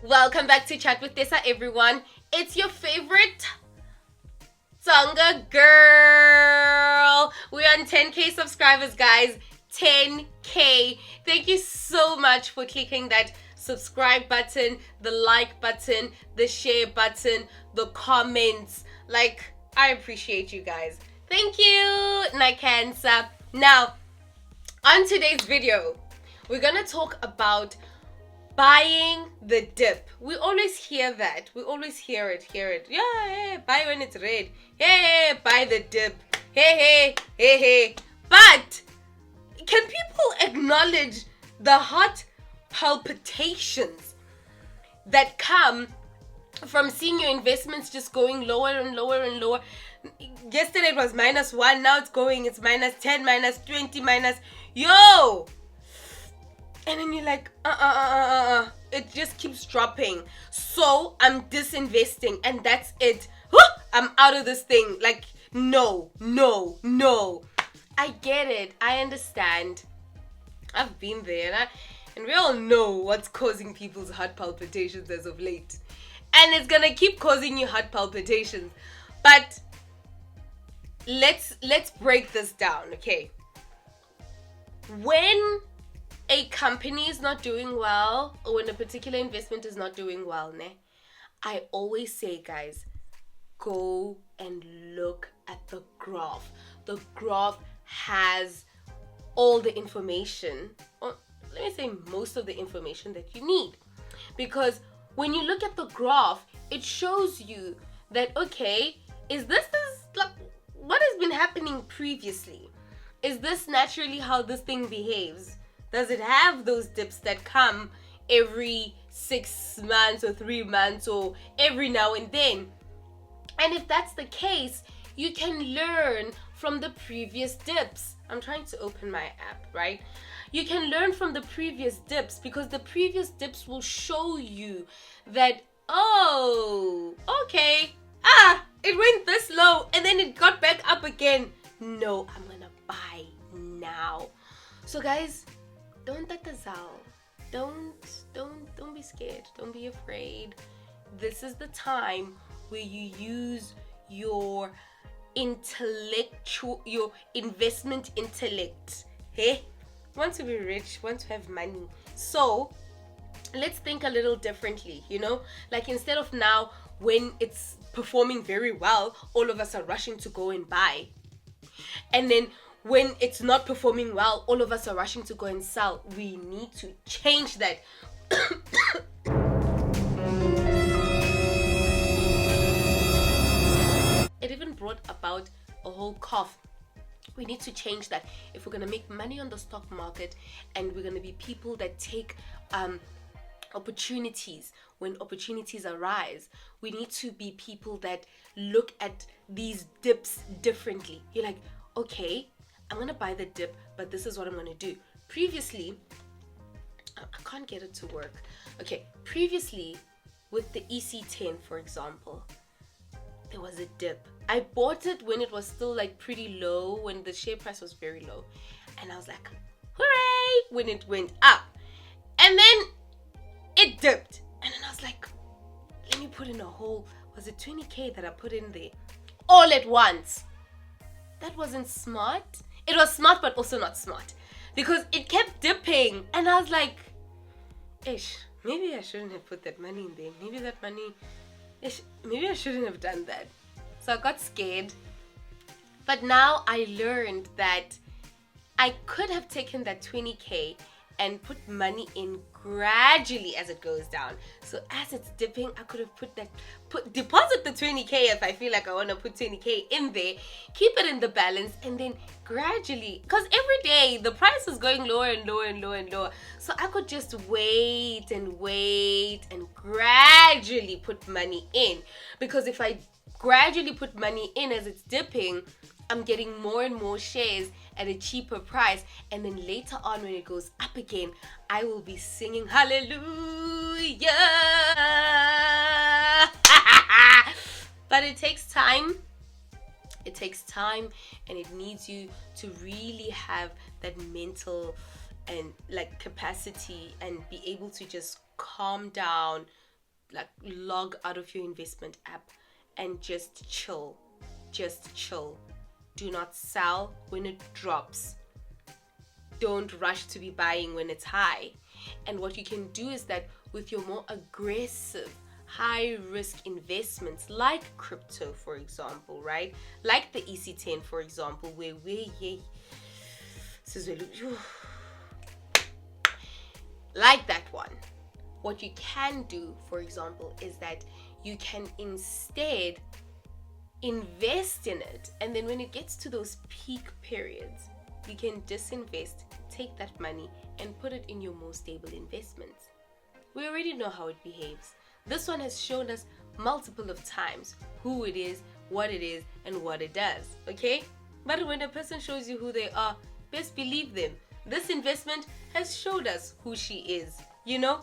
Welcome back to Chat with Tessa, everyone. It's your favorite Tonga girl. We're on 10K subscribers, guys. 10K. Thank you so much for clicking that subscribe button, the like button, the share button, the comments. I appreciate you guys. Thank you, Nikansa. Now, on today's video, we're gonna talk about buying the dip. We always hear that. We always hear it. Yeah, buy when it's red. Hey, buy the dip. Hey. But can people acknowledge the heart palpitations that come from seeing your investments just going lower and lower and lower? Yesterday it was -1, now it's -10, -20, yo! And then you're like, it just keeps dropping. So I'm disinvesting and that's it. I'm out of this thing. No. I get it. I understand. I've been there. And we all know what's causing people's heart palpitations as of late. And it's gonna keep causing you heart palpitations. But let's break this down, okay? When a company is not doing well, or when a particular investment is not doing well, I always say, guys, go and look at the graph. The graph has all the information, or let me say most of the information that you need. Because when you look at the graph, it shows you that, okay, is this what has been happening previously? Is this naturally how this thing behaves? Does it have those dips that come every 6 months or 3 months or every now and then? And if that's the case, you can learn from the previous dips. I'm trying to open my app, right? You can learn from the previous dips because the previous dips will show you that, oh, okay, it went this low and then it got back up again. No, I'm gonna buy now. So guys, don't tatazal. Don't be scared. Don't be afraid. This is the time where you use your investment intellect. Hey, want to be rich, want to have money. So let's think a little differently, instead of now when it's performing very well, all of us are rushing to go and buy. And then when it's not performing well, all of us are rushing to go and sell. We need to change that. It even brought about a whole cough. We need to change that. If we're going to make money on the stock market and we're going to be people that take opportunities when opportunities arise, we need to be people that look at these dips differently. You're like, okay, I'm gonna buy the dip, but this is what I'm gonna do. Previously, I can't get it to work. Okay, previously with the EC10, for example, there was a dip. I bought it when it was still pretty low, when the share price was very low, and I was like, hooray, when it went up. And then it dipped, and then I was like, let me put in a whole, was it 20K that I put in there all at once? That wasn't smart. It was smart, but also not smart, because it kept dipping, and I was like, maybe I shouldn't have put that money in there. Maybe I shouldn't have done that. So I got scared. But now I learned that I could have taken that 20K and put money in gradually as it goes down. So as it's dipping, I could have deposit the 20K if I feel like I want to put 20K in there, keep it in the balance, and then gradually, because every day the price is going lower and lower and lower and lower. So I could just wait and gradually put money in. Because if I gradually put money in as it's dipping, I'm getting more and more shares at a cheaper price, and then later on when it goes up again, I will be singing hallelujah. But it takes time, and it needs you to really have that mental and capacity and be able to just calm down, like log out of your investment app and just chill. Just chill. Do not sell when it drops. Don't rush to be buying when it's high. And what you can do is that with your more aggressive, high risk investments like crypto, for example, right? Like the EC10, for example, where like that one. What you can do, for example, is that you can instead invest in it, and then when it gets to those peak periods, you can disinvest, take that money and put it in your more stable investments. We already know how it behaves. This one has shown us multiple of times who it is, what it is, and what it does, okay? But when a person shows you who they are, best believe them. This investment has showed us who she is, you know?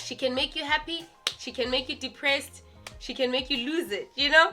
She can make you happy, she can make you depressed, she can make you lose it, you know?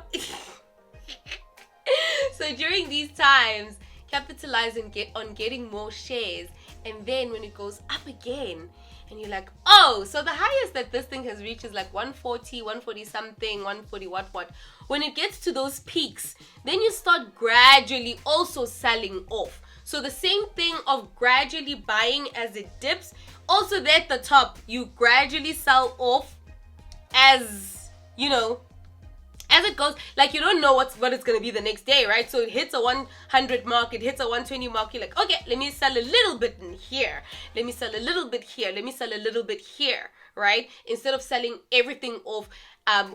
So during these times, capitalize and get on getting more shares, and then when it goes up again and you're like, oh, so the highest that this thing has reached is like 140 something, 140 what. When it gets to those peaks, then you start gradually also selling off. So the same thing of gradually buying as it dips, also there at the top, you gradually sell off as, you know, as it goes. Like, you don't know what it's going to be the next day, right? So it hits a 100 mark, it hits a 120 mark, you're like, okay, let me sell a little bit in here, let me sell a little bit here, let me sell a little bit here, right? Instead of selling everything off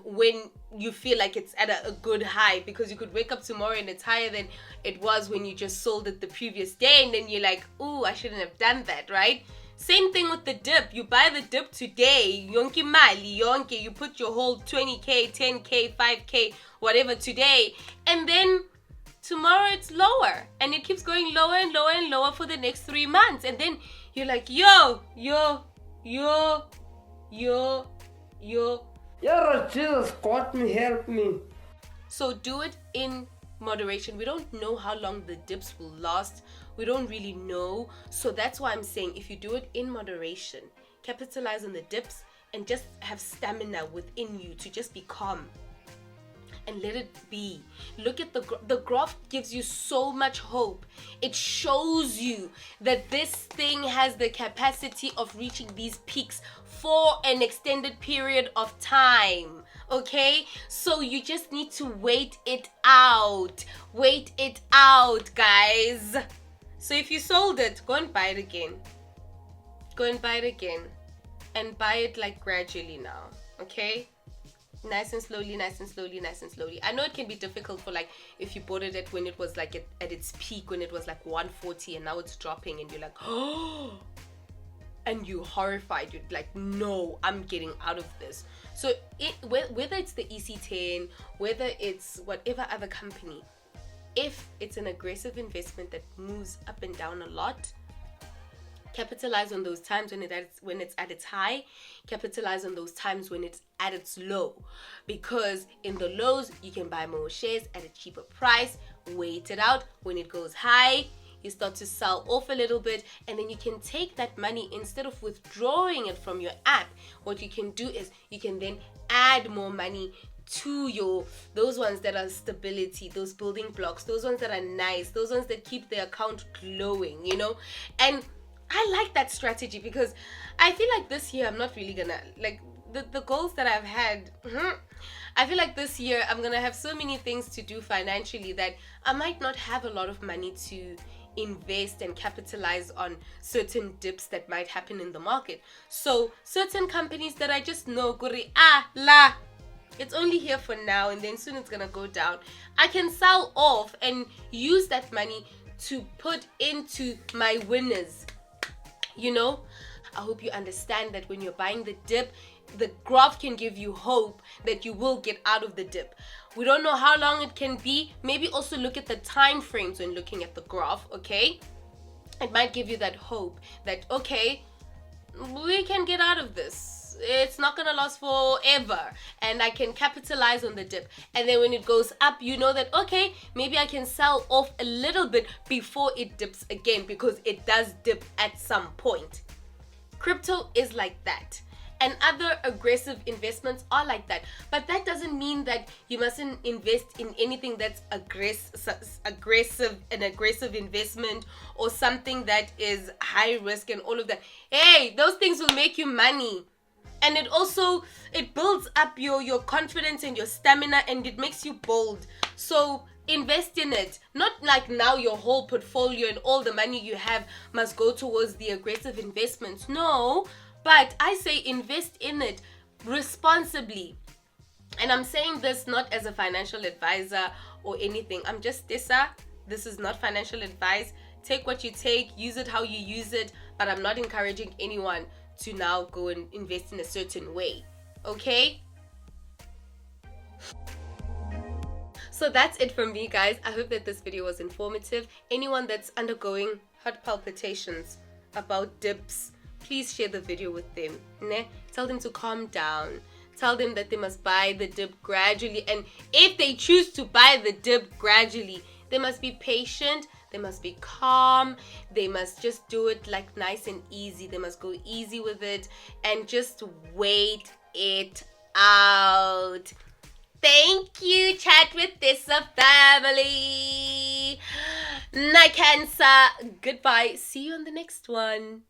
when you feel like it's at a good high, because you could wake up tomorrow and it's higher than it was when you just sold it the previous day, and then you're like, ooh, I shouldn't have done that, right? Same thing with the dip. You buy the dip today, yonke mali, yonke, you put your whole 20k, 10k, 5k, whatever today, and then tomorrow it's lower, and it keeps going lower and lower and lower for the next 3 months, and then you're like, yo, Jesus, God me, help me. So do it in moderation. We don't know how long the dips will last. We don't really know. So that's why I'm saying, if you do it in moderation, capitalize on the dips and just have stamina within you to just be calm and let it be. Look at the graph gives you so much hope. It shows you that this thing has the capacity of reaching these peaks for an extended period of time. Okay, so you just need to wait it out, guys. So if you sold it, go and buy it again, and buy it like gradually now. Okay, nice and slowly. I know it can be difficult for, like, if you bought it at when it was like at its peak, when it was like 140 and now it's dropping, and you're like, oh, and you're horrified. You're like, no, I'm getting out of this. So whether it's the EC10, whether it's whatever other company, if it's an aggressive investment that moves up and down a lot, capitalize on those times when it's at its high, capitalize on those times when it's at its low, because in the lows you can buy more shares at a cheaper price, wait it out. When it goes high, you start to sell off a little bit, and then you can take that money, instead of withdrawing it from your app, what you can do is you can then add more money to those ones that are stability, those building blocks, those ones that are nice, those ones that keep the account glowing, you know. And I like that strategy, because I feel like this year I'm not really gonna, like, the goals that I've had, I feel like this year I'm gonna have so many things to do financially that I might not have a lot of money to invest and capitalize on certain dips that might happen in the market. So certain companies that I just know, it's only here for now, and then soon it's gonna go down, I can sell off and use that money to put into my winners, you know. I hope you understand that when you're buying the dip, the graph can give you hope that you will get out of the dip. We don't know how long it can be. Maybe also look at the time frames when looking at the graph, okay? It might give you that hope that, okay, we can get out of this. It's not gonna last forever, and I can capitalize on the dip. And then when it goes up, you know that, okay, maybe I can sell off a little bit before it dips again, because it does dip at some point. Crypto is like that. And other aggressive investments are like that. But that doesn't mean that you mustn't invest in anything that's an aggressive investment, or something that is high risk and all of that. Hey, those things will make you money. And it builds up your confidence and your stamina, and it makes you bold. So invest in it. Not like now your whole portfolio and all the money you have must go towards the aggressive investments. No, but I say invest in it responsibly. And I'm saying this not as a financial advisor or anything. I'm just Tessa. This is not financial advice. Take what you take, use it how you use it, but I'm not encouraging anyone to now go and invest in a certain way. Okay? So that's it from me, guys. I hope that this video was informative. Anyone that's undergoing heart palpitations about dips, please share the video with them. Ne? Tell them to calm down. Tell them that they must buy the dip gradually. And if they choose to buy the dip gradually, they must be patient. They must be calm. They must just do it like nice and easy. They must go easy with it and just wait it out. Thank you, Chat with this family. Night Cancer. Goodbye. See you on the next one.